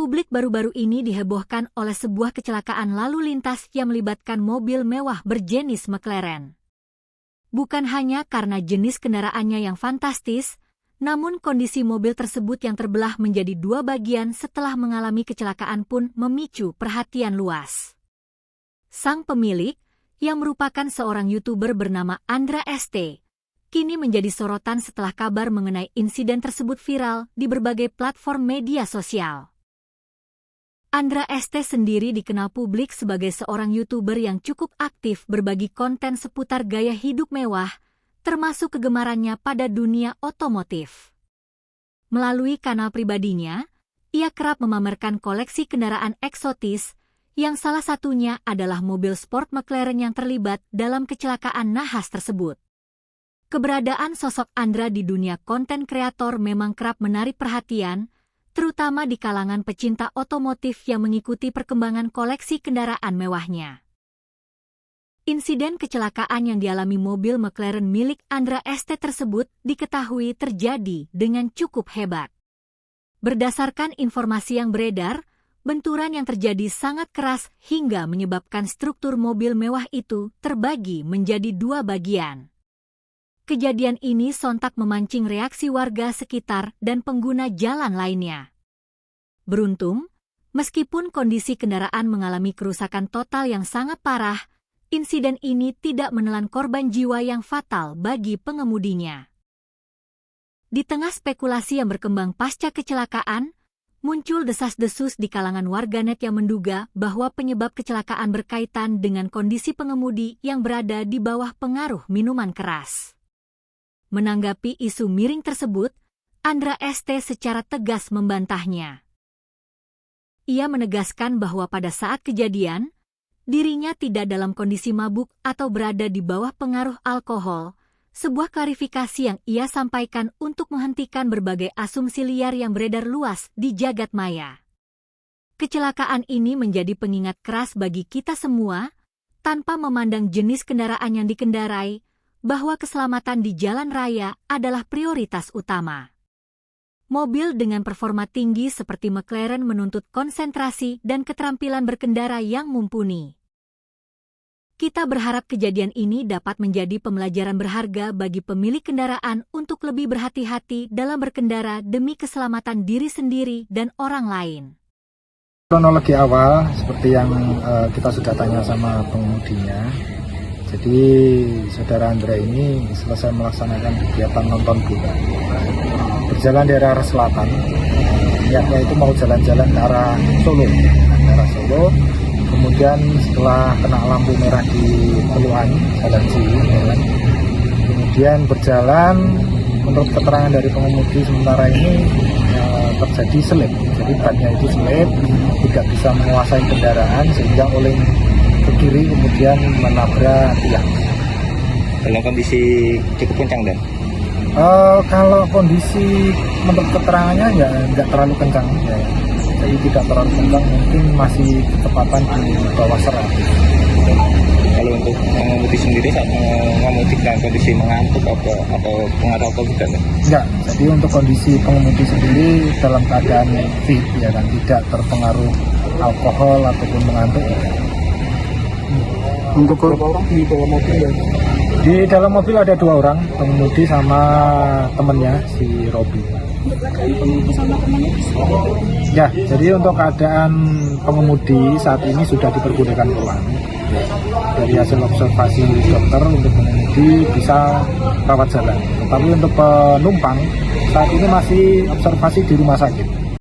Publik baru-baru ini dihebohkan oleh sebuah kecelakaan lalu lintas yang melibatkan mobil mewah berjenis McLaren. Bukan hanya karena jenis kendaraannya yang fantastis, namun kondisi mobil tersebut yang terbelah menjadi dua bagian setelah mengalami kecelakaan pun memicu perhatian luas. Sang pemilik, yang merupakan seorang YouTuber bernama Andra ST, kini menjadi sorotan setelah kabar mengenai insiden tersebut viral di berbagai platform media sosial. Andra ST sendiri dikenal publik sebagai seorang YouTuber yang cukup aktif berbagi konten seputar gaya hidup mewah, termasuk kegemarannya pada dunia otomotif. Melalui kanal pribadinya, ia kerap memamerkan koleksi kendaraan eksotis, yang salah satunya adalah mobil sport McLaren yang terlibat dalam kecelakaan nahas tersebut. Keberadaan sosok Andra di dunia konten kreator memang kerap menarik perhatian, terutama di kalangan pecinta otomotif yang mengikuti perkembangan koleksi kendaraan mewahnya. Insiden kecelakaan yang dialami mobil McLaren milik Andra ST tersebut diketahui terjadi dengan cukup hebat. Berdasarkan informasi yang beredar, benturan yang terjadi sangat keras hingga menyebabkan struktur mobil mewah itu terbagi menjadi dua bagian. Kejadian ini sontak memancing reaksi warga sekitar dan pengguna jalan lainnya. Beruntung, meskipun kondisi kendaraan mengalami kerusakan total yang sangat parah, insiden ini tidak menelan korban jiwa yang fatal bagi pengemudinya. Di tengah spekulasi yang berkembang pasca kecelakaan, muncul desas-desus di kalangan warganet yang menduga bahwa penyebab kecelakaan berkaitan dengan kondisi pengemudi yang berada di bawah pengaruh minuman keras. Menanggapi isu miring tersebut, Andra ST secara tegas membantahnya. Ia menegaskan bahwa pada saat kejadian, dirinya tidak dalam kondisi mabuk atau berada di bawah pengaruh alkohol, sebuah klarifikasi yang ia sampaikan untuk menghentikan berbagai asumsi liar yang beredar luas di jagat maya. Kecelakaan ini menjadi pengingat keras bagi kita semua, tanpa memandang jenis kendaraan yang dikendarai, bahwa keselamatan di jalan raya adalah prioritas utama. Mobil dengan performa tinggi seperti McLaren menuntut konsentrasi dan keterampilan berkendara yang mumpuni. Kita berharap kejadian ini dapat menjadi pembelajaran berharga bagi pemilik kendaraan untuk lebih berhati-hati dalam berkendara demi keselamatan diri sendiri dan orang lain. Kronologi awal seperti yang kita sudah tanya sama pengemudinya. Jadi saudara Andra ini selesai melaksanakan kegiatan nonton bola, berjalan di arah selatan, niatnya itu mau jalan-jalan ke arah Solo, kemudian setelah kena lampu merah di Peluan, Jalan Ciwi, kemudian berjalan, menurut keterangan dari pengemudi sementara ini terjadi selip, jadi bannya itu selip, tidak bisa menguasai kendaraan sehingga oleng ke kiri kemudian menabrak tiang. Dalam kondisi cukup kencang dan? Kalau kondisi menurut keterangannya ya nggak terlalu kencang ya. Jadi tidak terlalu kencang, mungkin masih kecepatan di bawah 100. Kalau untuk mengemudi sendiri saat mengemudi dalam kondisi mengantuk atau pengaruh alkohol tidak? Enggak, jadi untuk kondisi pengemudi sendiri dalam keadaan fit ya kan, tidak terpengaruh alkohol ataupun mengantuk. Untuk berapa orang di dalam mobil ya? Di dalam mobil ada 2 orang, pengemudi sama temennya si Robi. Pengemudi sama temannya? Ya, jadi untuk keadaan pengemudi saat ini sudah diperbolehkan pulang. Dari hasil observasi dokter untuk pengemudi bisa rawat jalan. Tetapi untuk penumpang saat ini masih observasi di rumah sakit.